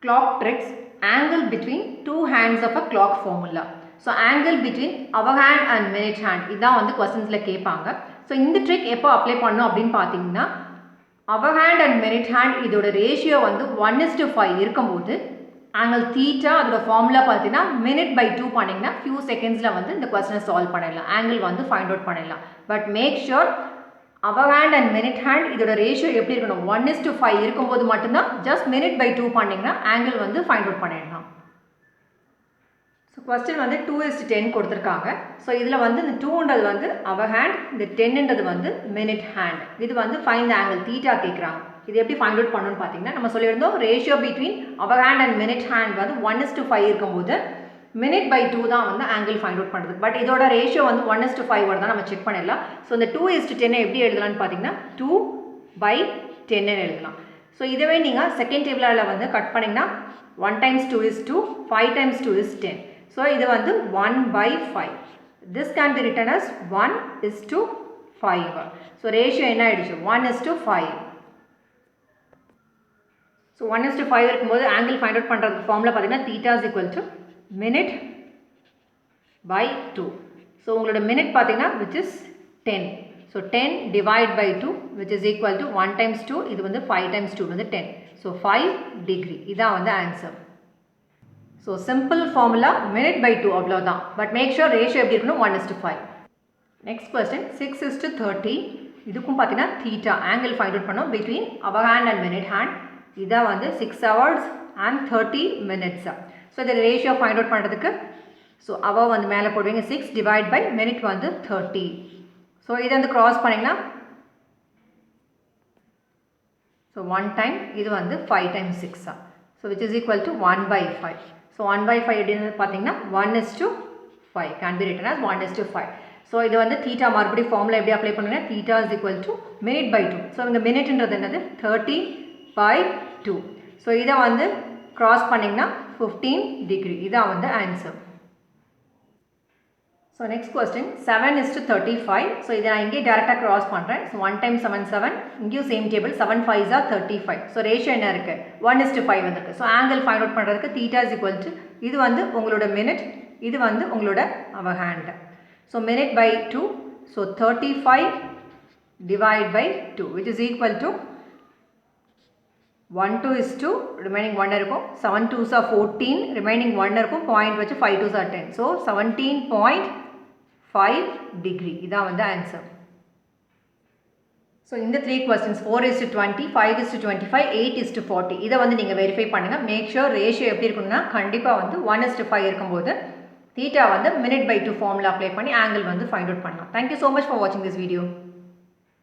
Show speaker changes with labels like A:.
A: clock tricks, angle between two hands of a clock formula. So angle between hour hand and minute hand இதான் வந்து questions-ல கேட்பாங்க. So இந்த trick எப்போ apply பண்ணணும் அப்படின்னு பார்த்தீங்கன்னா hour hand and minute hand இதோட ratio வந்து 1:5 இருக்கும்போது angle theta அதோட formula பார்த்தீங்கன்னா minute by 2 பண்ணிங்கன்னா few seconds-ல வந்து இந்த question solve பண்ணிடலாம். angle வந்து find out பண்ணிடலாம். But make sure hour hand and minute hand இதோட ரேஷியோ எப்படி இருக்கணும் 1:5 இருக்கும்போது மட்டும்தான் just minute by 2 பண்ணிங்கன்னா angle வந்து find out பண்ணிடலாம். ஸோ கொஸ்டின் வந்து 2:10 கொடுத்துருக்காங்க. ஸோ இதில் வந்து இந்த 2ன்றது வந்து hour hand, இந்த 10ன்றது வந்து minute hand. இது வந்து find the angle theta கேட்குறாங்க. இது எப்படி find out பண்ணணும்னு பார்த்தீங்கன்னா நம்ம சொல்லியிருந்தோம் ratio between hour hand and minute hand வந்து 1:5 இருக்கும்போது minute by 2 தான் வந்து angle find out பண்ணுறது. பட் இதோட ரேஷியோ வந்து 1:5 தான் நம்ம செக் பண்ணிடலாம். ஸோ இந்த 2:10 எப்படி எழுதலாம்னு பார்த்தீங்கன்னா 2/10 எழுதலாம். ஸோ இதுவே நீங்கள் செகண்ட் டேபிளில் வந்து கட் பண்ணிங்கன்னா 1 times 2 is 2, 5 times 2 is 10. So இது வந்து 1/5. This can be written as 1:5. So ratio என்ன ஆயிடுச்சு 1:5. ஸோ 1:5 இருக்கும்போது angle find out பண்ணுறதுக்கு ஃபார்முலா பார்த்தீங்கன்னா theta is equal to minute by 2. So உங்களோட minute பார்த்தீங்கன்னா which is 10. So 10 divide by 2 which is equal to 1 times 2 இது வந்து 5 times 2 வந்து 10. So 5 degree இதான் வந்து answer. So simple formula minute by 2 அவ்வளோதான். But make sure ratio எப்படி இருக்கணும் 1:5. Next question 6:30 இதுக்கும் பார்த்தீங்கன்னா theta angle find out பண்ணோம் between hour hand and minute hand. இதான் வந்து 6 hours and 30 minutes. ஸோ இதில் ரேஷியோ ஃபைண்ட் அவுட் பண்ணுறதுக்கு ஸோ அவர் வந்து மேலே போடுவீங்க 6 டிவைட் பை மினிட் வந்து 30. ஸோ இதை வந்து க்ராஸ் பண்ணிங்கன்னா ஸோ 1 டைம் இது வந்து 5 times 6. So which is equal to 1/5. So 1/5 எப்படின்னு பார்த்தீங்கன்னா 1:5 can be written as 1:5. So இது வந்து தீட்டா மறுபடியும் ஃபார்முலா எப்படி அப்ளை பண்ணுங்க theta is equal to minute by 2. So இந்த மினிட்ன்றது என்னது 30/2. ஸோ இதை வந்து க்ராஸ் பண்ணிங்கன்னா 15 degree. இதான் வந்து answer. So next question 7:35. So இதை நான் இங்கே டேரெக்டாக க்ராஸ் பண்ணுறேன். ஸோ 1 times 7 7 இங்கேயும் same table 7 5s are 35. So ratio என்ன இருக்குது 1:5 வந்துருக்கு. ஸோ ஆங்கிள் ஃபைண்ட் அவுட் பண்ணுறதுக்கு தீட்டா இஸ் ஈக்குவல் டு இது வந்து உங்களோட மினிட் இது வந்து உங்களோட hour hand. So minute by 2. So 35 divide by 2 which is equal to 1 2 is 2 remaining 1 இருக்கும் 7 2s are 14 remaining 1 இருக்கும் பாயிண்ட் வச்சு 5 2s are 10. ஸோ 17.5 degree இதான் வந்து ஆன்சர். ஸோ இந்த 3 questions 4:20 5:25 8:40 இதை வந்து நீங்கள் வெரிஃபை பண்ணுங்கள். மேக் ஷூர் ரேஷியோ எப்படி இருக்குன்னா கண்டிப்பாக வந்து 1:5 இருக்கும்போது தீட்டா வந்து மினிட் பை 2 ஃபார்முலா அப்ளை பண்ணி ஆங்கிள் வந்து ஃபைண்ட் அவுட் பண்ணலாம். தேங்க்யூ ஸோ மச் ஃபார் வாட்சிங் திஸ் வீடியோ.